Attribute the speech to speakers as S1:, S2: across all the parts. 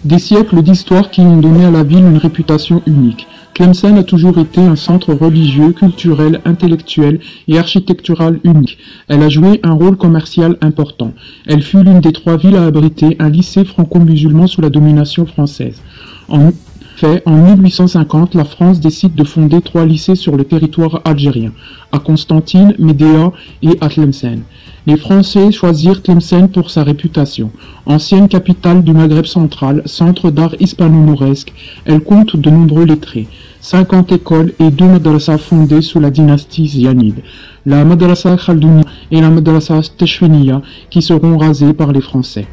S1: Des siècles d'histoire qui ont donné à la ville une réputation unique. Tlemcen a toujours été un centre religieux, culturel, intellectuel et architectural unique. Elle a joué un rôle commercial important. Elle fut l'une des 3 villes à abriter un lycée franco-musulman sous la domination française. En 1850, la France décide de fonder 3 lycées sur le territoire algérien, à Constantine, Médéa et à Tlemcen. Les Français choisirent Tlemcen pour sa réputation. Ancienne capitale du Maghreb central, centre d'art hispano-mauresque, elle compte de nombreux lettrés. 50 écoles et 2 madrasas fondées sous la dynastie zianide, la madrasa Khaldouni et la madrasa Teshfeniya, qui seront rasées par les Français.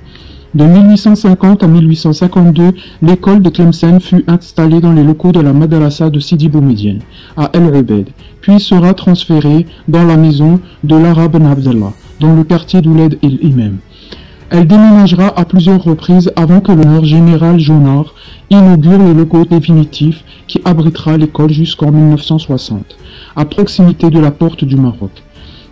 S1: De 1850 à 1852, l'école de Tlemcen fut installée dans les locaux de la madrasa de Sidi Boumediene, à El Obeid, puis sera transférée dans la maison de l'Arabe Ben Abdallah, dans le quartier d'Ouled El Imam. Elle déménagera à plusieurs reprises avant que le général Jonard inaugure le locaux définitif qui abritera l'école jusqu'en 1960, à proximité de la porte du Maroc.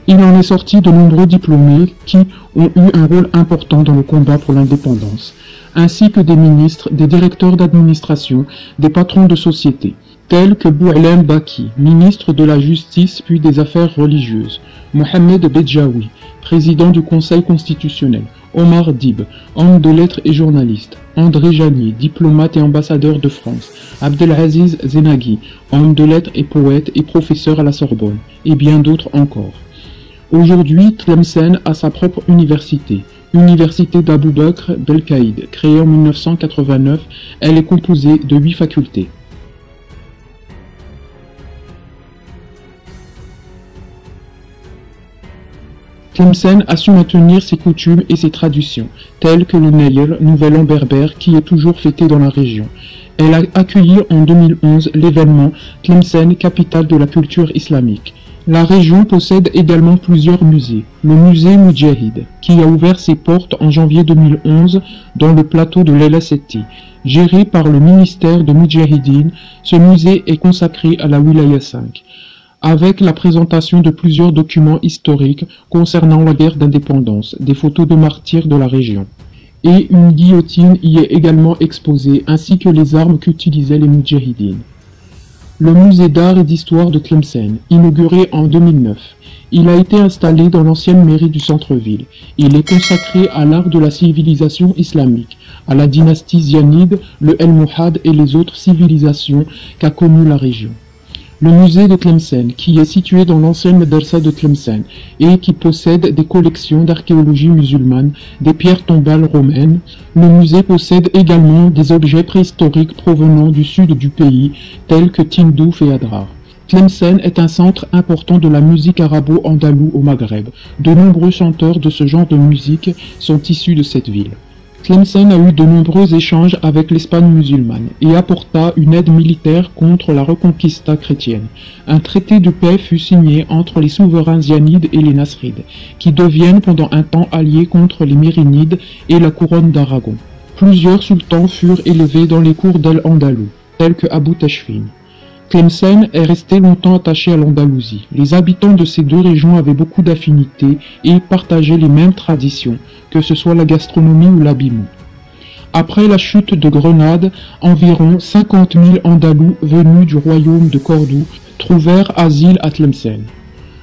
S1: Il en est sorti de nombreux diplômés qui ont eu un rôle important dans le combat pour l'indépendance, ainsi que des ministres, des directeurs d'administration, des patrons de société, tels que Boualem Baki, ministre de la Justice puis des Affaires religieuses, Mohamed Bedjaoui, président du Conseil constitutionnel, Omar Dib, homme de lettres et journaliste, André Janier, diplomate et ambassadeur de France, Abdelaziz Zenaghi, homme de lettres et poète et professeur à la Sorbonne, et bien d'autres encore. Aujourd'hui, Tlemcen a sa propre université, Université d'Abou Bakr Belkaïd, créée en 1989. Elle est composée de 8 facultés. Tlemcen a su maintenir ses coutumes et ses traditions, telles que le Nayr, nouvel an berbère, qui est toujours fêté dans la région. Elle a accueilli en 2011 l'événement Tlemcen, capitale de la culture islamique. La région possède également plusieurs musées. Le musée Moudjahid, qui a ouvert ses portes en janvier 2011 dans le plateau de l'El Setti. Géré par le ministère de Moudjahidine, ce musée est consacré à la Wilaya 5, avec la présentation de plusieurs documents historiques concernant la guerre d'indépendance, des photos de martyrs de la région. Et une guillotine y est également exposée, ainsi que les armes qu'utilisaient les Moudjahidines. Le musée d'art et d'histoire de Tlemcen, inauguré en 2009. Il a été installé dans l'ancienne mairie du centre-ville. Il est consacré à l'art de la civilisation islamique, à la dynastie zianide, le El-Mohad et les autres civilisations qu'a connues la région. Le musée de Tlemcen, qui est situé dans l'ancienne madrasa de Tlemcen et qui possède des collections d'archéologie musulmane, des pierres tombales romaines. Le musée possède également des objets préhistoriques provenant du sud du pays, tels que Tindouf et Adrar. Tlemcen est un centre important de la musique arabo-andalouse au Maghreb. De nombreux chanteurs de ce genre de musique sont issus de cette ville. Tlemcen a eu de nombreux échanges avec l'Espagne musulmane et apporta une aide militaire contre la reconquista chrétienne. Un traité de paix fut signé entre les souverains zianides et les nasrides, qui deviennent pendant un temps alliés contre les mérinides et la couronne d'Aragon. Plusieurs sultans furent élevés dans les cours d'Al-Andalou, tels que Abou Tashfin. Tlemcen est resté longtemps attaché à l'Andalousie. Les habitants de ces deux régions avaient beaucoup d'affinités et partageaient les mêmes traditions, que ce soit la gastronomie ou l'habillement. Après la chute de Grenade, environ 50 000 Andalous venus du royaume de Cordoue trouvèrent asile à Tlemcen.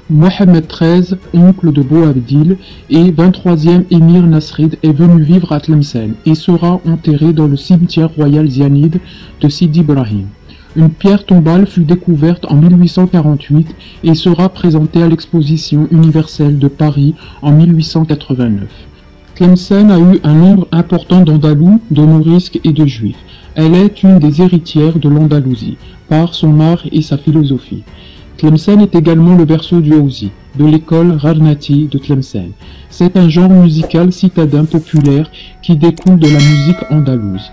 S1: Mohamed XIII, oncle de Boabdil et 23e émir nasride, est venu vivre à Tlemcen et sera enterré dans le cimetière royal zianide de Sidi Ibrahim. Une pierre tombale fut découverte en 1848 et sera présentée à l'exposition universelle de Paris en 1889. Tlemcen a eu un nombre important d'Andalous, de Mourisques et de Juifs. Elle est une des héritières de l'Andalousie, par son art et sa philosophie. Tlemcen est également le berceau du Hausi, de l'école Rarnati de Tlemcen. C'est un genre musical citadin populaire qui découle de la musique andalouse.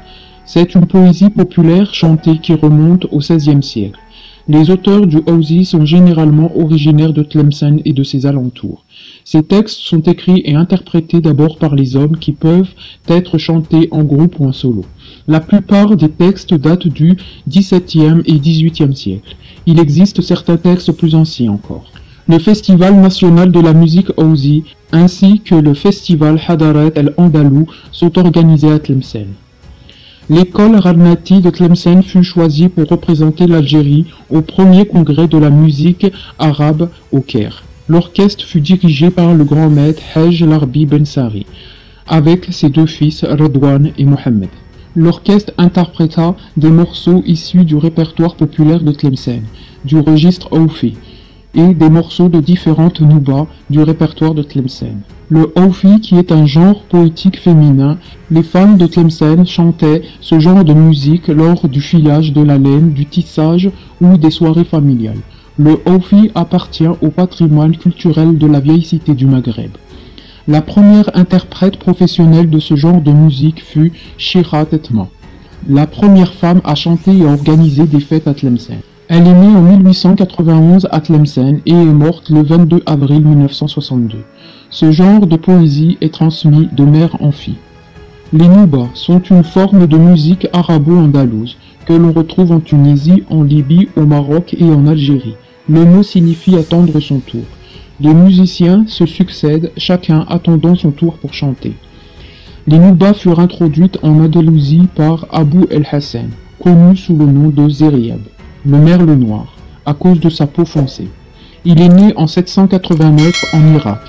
S1: C'est une poésie populaire chantée qui remonte au XVIe siècle. Les auteurs du Hausi sont généralement originaires de Tlemcen et de ses alentours. Ces textes sont écrits et interprétés d'abord par les hommes qui peuvent être chantés en groupe ou en solo. La plupart des textes datent du XVIIe et XVIIIe siècle. Il existe certains textes plus anciens encore. Le Festival national de la musique Hausi ainsi que le Festival Hadarat el-Andalou sont organisés à Tlemcen. L'école Ramati de Tlemcen fut choisie pour représenter l'Algérie au premier congrès de la musique arabe au Caire. L'orchestre fut dirigé par le grand maître Haj Larbi Ben Sari, avec ses deux fils Redouane et Mohamed. L'orchestre interpréta des morceaux issus du répertoire populaire de Tlemcen, du registre Aoufi, et des morceaux de différentes noubas du répertoire de Tlemcen. Le Aoufi, qui est un genre poétique féminin, les femmes de Tlemcen chantaient ce genre de musique lors du filage de la laine, du tissage ou des soirées familiales. Le Aoufi appartient au patrimoine culturel de la vieille cité du Maghreb. La première interprète professionnelle de ce genre de musique fut Shira Tetma, la première femme à chanter et à organiser des fêtes à Tlemcen. Elle est née en 1891 à Tlemcen et est morte le 22 avril 1962. Ce genre de poésie est transmis de mère en fille. Les noubas sont une forme de musique arabo-andalouse que l'on retrouve en Tunisie, en Libye, au Maroc et en Algérie. Le mot signifie attendre son tour. Les musiciens se succèdent, chacun attendant son tour pour chanter. Les noubas furent introduites en Andalousie par Abou el-Hassan, connu sous le nom de Zériab, le merle noir, à cause de sa peau foncée. Il est né en 789 en Irak.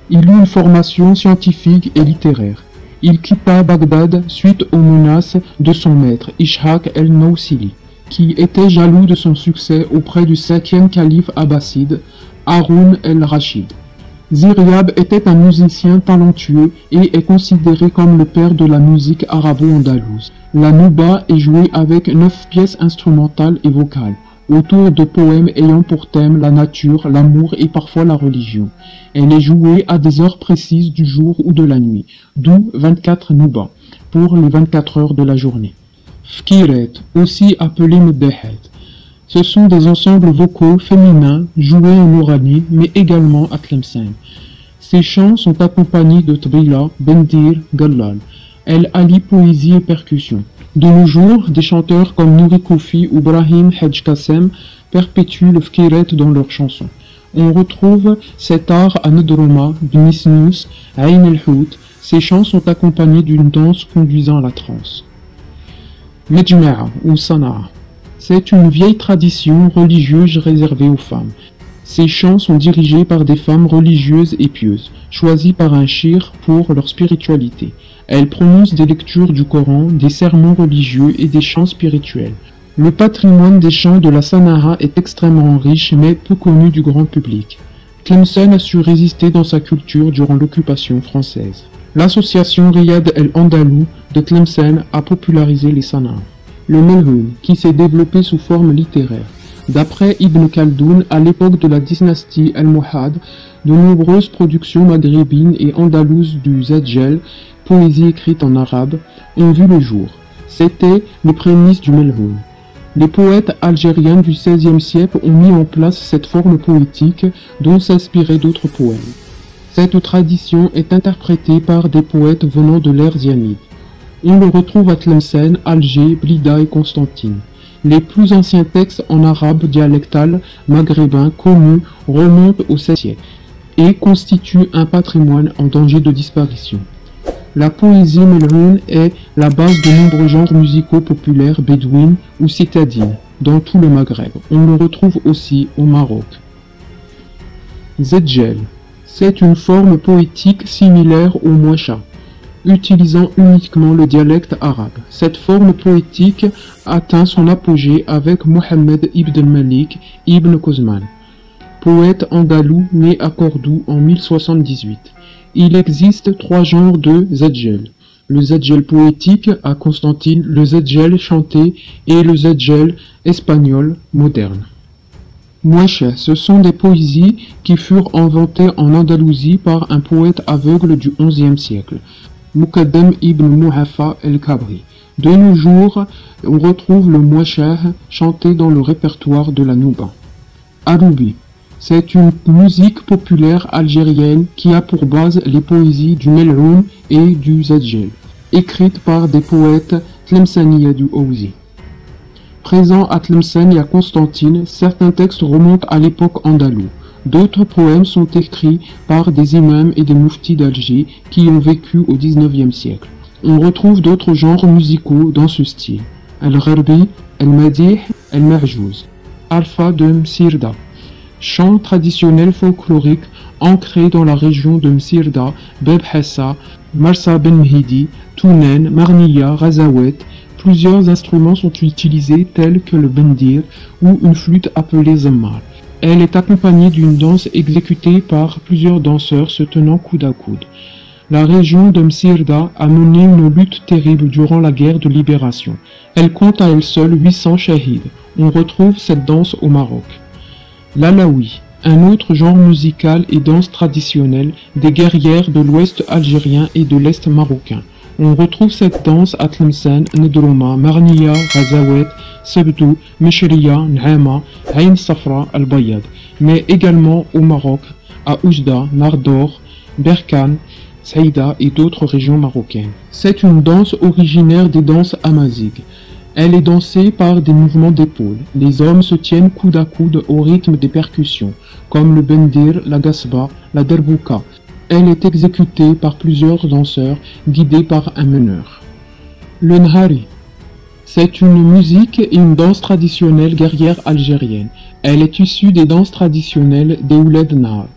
S1: Il eut une formation scientifique et littéraire. Il quitta Bagdad suite aux menaces de son maître, Ishaq el-Nawsili, qui était jaloux de son succès auprès du 5e calife abbasside, Haroun el-Rachid. Zériab était un musicien talentueux et est considéré comme le père de la musique arabo-andalouse. La nouba est jouée avec 9 pièces instrumentales et vocales, autour de poèmes ayant pour thème la nature, l'amour et parfois la religion. Elle est jouée à des heures précises du jour ou de la nuit, d'où 24 noubas, pour les 24 heures de la journée. Fkiret, aussi appelé Mdehet. Ce sont des ensembles vocaux féminins joués en Ouranie, mais également à Tlemcen. Ces chants sont accompagnés de Tbila, Bendir, Gallal. Elle allie poésie et percussion. De nos jours, des chanteurs comme Nouri Koufi ou Brahim Hedj Kassem perpétuent le fkiret dans leurs chansons. On retrouve cet art à Nedroma, Bnisnous, Aïn el-Hout. Ces chants sont accompagnés d'une danse conduisant à la transe. Mejma'a ou Sana'a. C'est une vieille tradition religieuse réservée aux femmes. Ces chants sont dirigés par des femmes religieuses et pieuses, choisies par un shir pour leur spiritualité. Elles prononcent des lectures du Coran, des sermons religieux et des chants spirituels. Le patrimoine des chants de la Sana'a est extrêmement riche mais peu connu du grand public. Tlemcen a su résister dans sa culture durant l'occupation française. L'association Riyad el-Andalou de Tlemcen a popularisé les Sana'a. Le Melhoun, qui s'est développé sous forme littéraire. D'après Ibn Khaldoun, à l'époque de la dynastie Almohade, de nombreuses productions maghrébines et andalouses du Zadjel, poésie écrite en arabe, ont vu le jour. C'était les prémices du Melhoun. Les poètes algériens du XVIe siècle ont mis en place cette forme poétique dont s'inspiraient d'autres poèmes. Cette tradition est interprétée par des poètes venant de l'ère zianide. On le retrouve à Tlemcen, Alger, Blida et Constantine. Les plus anciens textes en arabe dialectal maghrébin connus remontent au XVIe siècle et constituent un patrimoine en danger de disparition. La poésie melhoun est la base de nombreux genres musicaux populaires bédouines ou citadines dans tout le Maghreb. On le retrouve aussi au Maroc. Zedjel, c'est une forme poétique similaire au mouacha, utilisant uniquement le dialecte arabe. Cette forme poétique atteint son apogée avec Mohammed ibn Malik ibn Quzman, poète andalou né à Cordoue en 1078. Il existe 3 genres de zedjel. Le zedjel poétique à Constantine, le zedjel chanté et le zedjel espagnol moderne. Mouacha, ce sont des poésies qui furent inventées en Andalousie par un poète aveugle du XIe siècle. Mukaddam ibn Muhafa el-Kabri. De nos jours, on retrouve le mouachah chanté dans le répertoire de la Nouba. Aroubi, c'est une musique populaire algérienne qui a pour base les poésies du Melhoun et du Zadjel, écrites par des poètes tlemceniens du Ouzi. Présent à Tlemcen et à Constantine, certains textes remontent à l'époque andalouse. D'autres poèmes sont écrits par des imams et des mouftis d'Alger qui ont vécu au XIXe siècle. On retrouve d'autres genres musicaux dans ce style. Al-Gharbi, Al-Madih, Al-Ma'jouz. Arfa de Msirda. Chant traditionnel folklorique ancré dans la région de Msirda, Bab Hassa, Marsa Ben Mhidi, Tounen, Marniya, Razawet. Plusieurs instruments sont utilisés tels que le bendir ou une flûte appelée zammar. Elle est accompagnée d'une danse exécutée par plusieurs danseurs se tenant coude à coude. La région de Msirda a mené une lutte terrible durant la guerre de libération. Elle compte à elle seule 800 shahids. On retrouve cette danse au Maroc. L'alaoui, un autre genre musical et danse traditionnelle des guerrières de l'ouest algérien et de l'est marocain. On retrouve cette danse à Tlemcen, Nedrouma, Marniya, Razawet, Sebdou, Meshriya, N'Hama, Ain Safra, Al-Bayad, mais également au Maroc, à Oujda, Nardor, Berkane, Saïda et d'autres régions marocaines. C'est une danse originaire des danses amazighes. Elle est dansée par des mouvements d'épaules. Les hommes se tiennent coude à coude au rythme des percussions, comme le bendir, la gasba, la derbouka. Elle est exécutée par plusieurs danseurs, guidés par un meneur. Le nhari. C'est une musique et une danse traditionnelle guerrière algérienne. Elle est issue des danses traditionnelles des Ouled Nahar.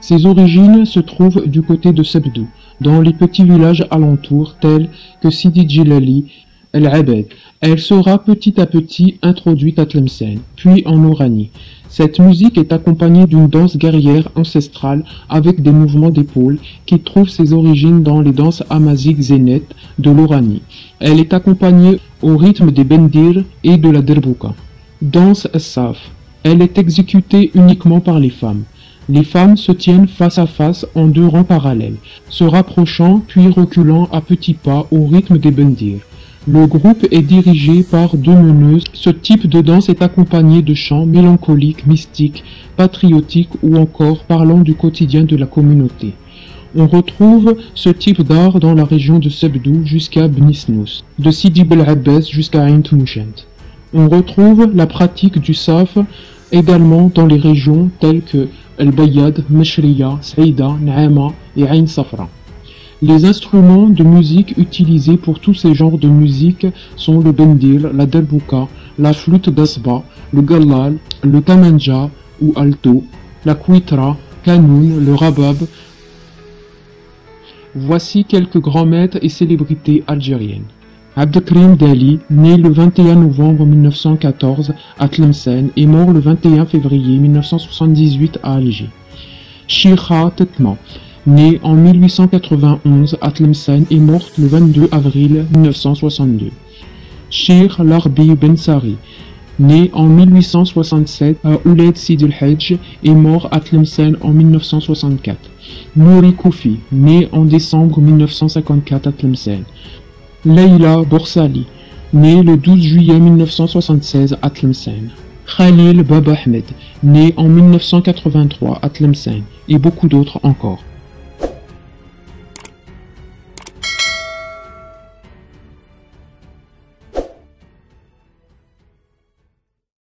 S1: Ses origines se trouvent du côté de Sebdou, dans les petits villages alentours tels que Sidi Djilali, El-Abed. Elle sera petit à petit introduite à Tlemcen, puis en Oranie. Cette musique est accompagnée d'une danse guerrière ancestrale avec des mouvements d'épaules qui trouvent ses origines dans les danses amazighes zénètes de l'Oranie. Elle est accompagnée au rythme des bendir et de la derbouka. Danse as-saf. Elle est exécutée uniquement par les femmes. Les femmes se tiennent face à face en deux rangs parallèles, se rapprochant puis reculant à petits pas au rythme des bendir. Le groupe est dirigé par deux meneuses. Ce type de danse est accompagné de chants mélancoliques, mystiques, patriotiques ou encore parlant du quotidien de la communauté. On retrouve ce type d'art dans la région de Sebdou jusqu'à Bnisnous, de Sidi Bel Abbès jusqu'à Ain Tmouchent. On retrouve la pratique du saf également dans les régions telles que El-Bayad, Meshriya, Saïda, N'Hama et Ain Safra. Les instruments de musique utilisés pour tous ces genres de musique sont le bendir, la derbouka, la flûte d'asba, le gallal, le kamanja ou alto, la quitra, kanoun, le rabab. Voici quelques grands maîtres et célébrités algériennes. Abdelkrim Dali, né le 21 novembre 1914 à Tlemcen et mort le 21 février 1978 à Alger. Shira Tetma, né en 1891 à Tlemcen et morte le 22 avril 1962. Shir Larbi Ben Sari, né en 1867 à Ouled Sidi El Hadj et mort à Tlemcen en 1964. Nouri Koufi, né en décembre 1954 à Tlemcen. Leila Borsali, né le 12 juillet 1976 à Tlemcen. Khalil Baba Ahmed, né en 1983 à Tlemcen, et beaucoup d'autres encore.